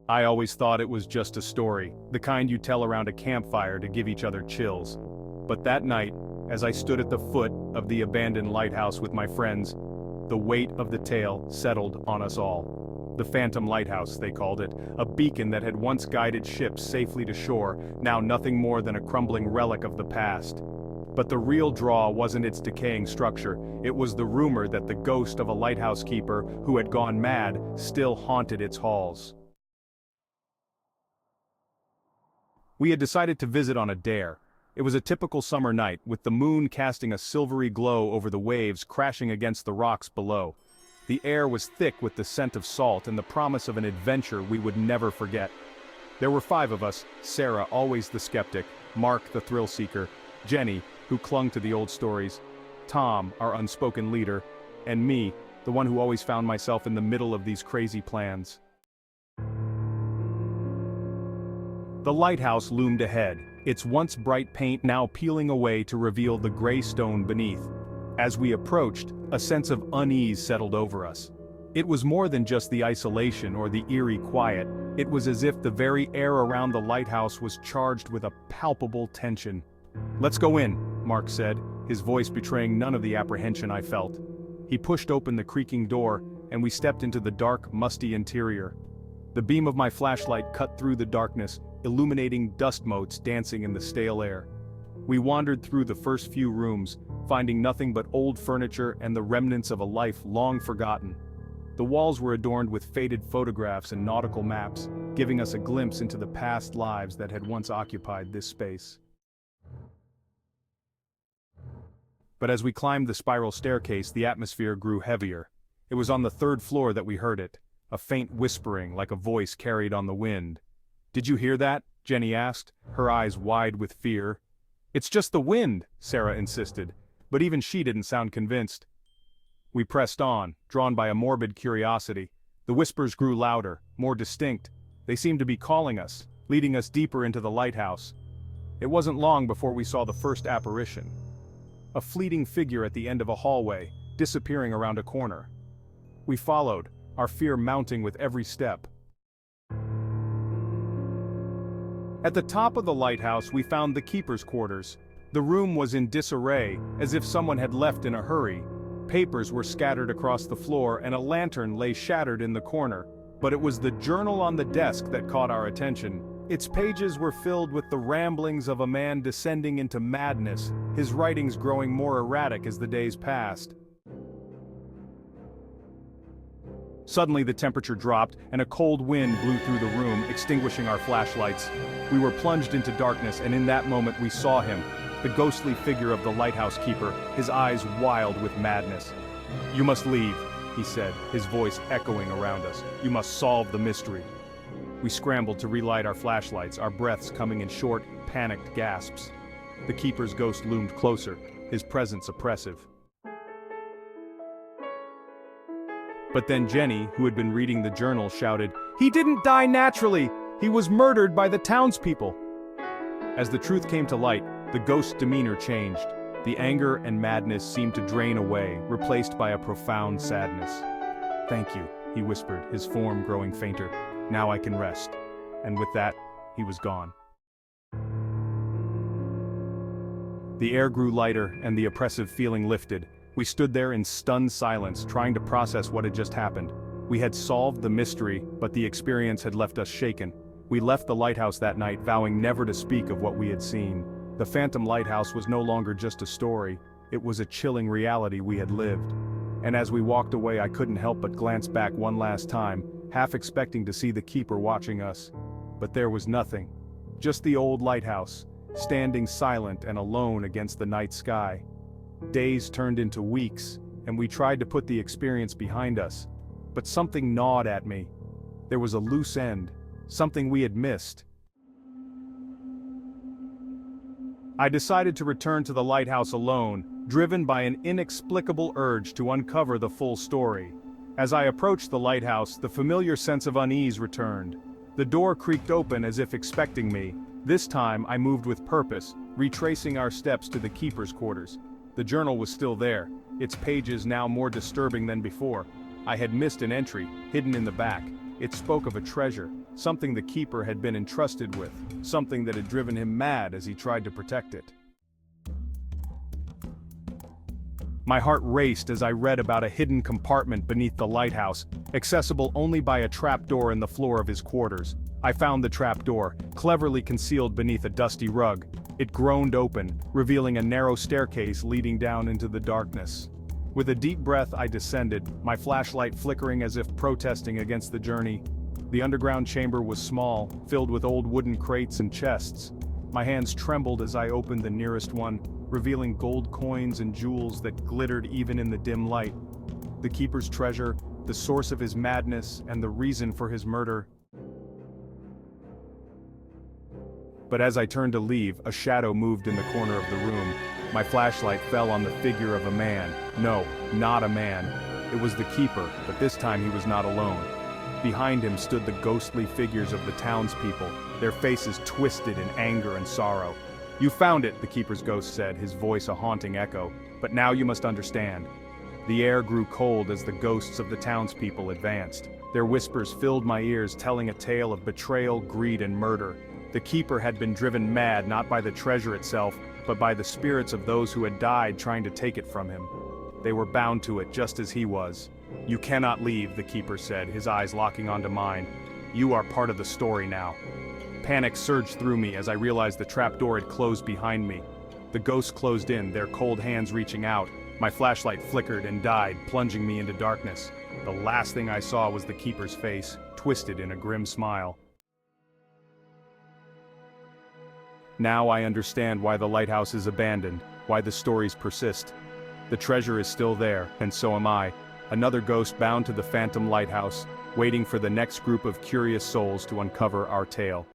I always thought it was just a story, the kind you tell around a campfire to give each other chills. But that night, as I stood at the foot of the abandoned lighthouse with my friends, the weight of the tale settled on us all. The Phantom Lighthouse, they called it, a beacon that had once guided ships safely to shore, now nothing more than a crumbling relic of the past. But the real draw wasn't its decaying structure, it was the rumor that the ghost of a lighthouse keeper who had gone mad still haunted its halls. We had decided to visit on a dare. It was a typical summer night, with the moon casting a silvery glow over the waves crashing against the rocks below. The air was thick with the scent of salt and the promise of an adventure we would never forget. There were 5 of us: Sarah, always the skeptic, Mark, the thrill-seeker, Jenny, who clung to the old stories, Tom, our unspoken leader, and me, the one who always found myself in the middle of these crazy plans. The lighthouse loomed ahead, its once bright paint now peeling away to reveal the gray stone beneath. As we approached, a sense of unease settled over us. It was more than just the isolation or the eerie quiet, it was as if the very air around the lighthouse was charged with a palpable tension. "Let's go in," Mark said, his voice betraying none of the apprehension I felt. He pushed open the creaking door, and we stepped into the dark, musty interior. The beam of my flashlight cut through the darkness, illuminating dust motes dancing in the stale air. We wandered through the first few rooms, finding nothing but old furniture and the remnants of a life long forgotten. The walls were adorned with faded photographs and nautical maps, giving us a glimpse into the past lives that had once occupied this space. But as we climbed the spiral staircase, the atmosphere grew heavier. It was on the 3rd floor that we heard it, a faint whispering like a voice carried on the wind. "Did you hear that?" Jenny asked, her eyes wide with fear. "It's just the wind," Sarah insisted, but even she didn't sound convinced. We pressed on, drawn by a morbid curiosity. The whispers grew louder, more distinct. They seemed to be calling us, leading us deeper into the lighthouse. It wasn't long before we saw the first apparition. A fleeting figure at the end of a hallway, disappearing around a corner. We followed, our fear mounting with every step. At the top of the lighthouse we found the keeper's quarters. The room was in disarray, as if someone had left in a hurry. Papers were scattered across the floor and a lantern lay shattered in the corner. But it was the journal on the desk that caught our attention. Its pages were filled with the ramblings of a man descending into madness, his writings growing more erratic as the days passed. Suddenly the temperature dropped, and a cold wind blew through the room, extinguishing our flashlights. We were plunged into darkness, and in that moment we saw him, the ghostly figure of the lighthouse keeper, his eyes wild with madness. "You must leave," he said, his voice echoing around us. "You must solve the mystery." We scrambled to relight our flashlights, our breaths coming in short, panicked gasps. The keeper's ghost loomed closer, his presence oppressive. But then Jenny, who had been reading the journal, shouted, "He didn't die naturally! He was murdered by the townspeople!" As the truth came to light, the ghost's demeanor changed. The anger and madness seemed to drain away, replaced by a profound sadness. "Thank you," he whispered, his form growing fainter. "Now I can rest." And with that, he was gone. The air grew lighter, and the oppressive feeling lifted. We stood there in stunned silence, trying to process what had just happened. We had solved the mystery, but the experience had left us shaken. We left the lighthouse that night, vowing never to speak of what we had seen. The Phantom Lighthouse was no longer just a story, it was a chilling reality we had lived. And as we walked away, I couldn't help but glance back one last time, half expecting to see the keeper watching us. But there was nothing. Just the old lighthouse, standing silent and alone against the night sky. Days turned into weeks, and we tried to put the experience behind us. But something gnawed at me. There was a loose end, something we had missed. I decided to return to the lighthouse alone, driven by an inexplicable urge to uncover the full story. As I approached the lighthouse, the familiar sense of unease returned. The door creaked open as if expecting me. This time I moved with purpose, retracing our steps to the keeper's quarters. The journal was still there, its pages now more disturbing than before. I had missed an entry, hidden in the back. It spoke of a treasure, something the keeper had been entrusted with, something that had driven him mad as he tried to protect it. My heart raced as I read about a hidden compartment beneath the lighthouse, accessible only by a trapdoor in the floor of his quarters. I found the trapdoor, cleverly concealed beneath a dusty rug. It groaned open, revealing a narrow staircase leading down into the darkness. With a deep breath I descended, my flashlight flickering as if protesting against the journey. The underground chamber was small, filled with old wooden crates and chests. My hands trembled as I opened the nearest one, revealing gold coins and jewels that glittered even in the dim light. The keeper's treasure, the source of his madness, and the reason for his murder. But as I turned to leave, a shadow moved in the corner of the room. My flashlight fell on the figure of a man. No, not a man. It was the keeper, but this time he was not alone. Behind him stood the ghostly figures of the townspeople, their faces twisted in anger and sorrow. "You found it," the keeper's ghost said, his voice a haunting echo. "But now you must understand." The air grew cold as the ghosts of the townspeople advanced. Their whispers filled my ears, telling a tale of betrayal, greed, and murder. The keeper had been driven mad not by the treasure itself, but by the spirits of those who had died trying to take it from him. They were bound to it just as he was. "You cannot leave," the keeper said, his eyes locking onto mine. "You are part of the story now." Panic surged through me as I realized the trapdoor had closed behind me. The ghosts closed in, their cold hands reaching out. My flashlight flickered and died, plunging me into darkness. The last thing I saw was the keeper's face, twisted in a grim smile. Now I understand why the lighthouse is abandoned, why the stories persist. The treasure is still there, and so am I, another ghost bound to the Phantom Lighthouse, waiting for the next group of curious souls to uncover our tale.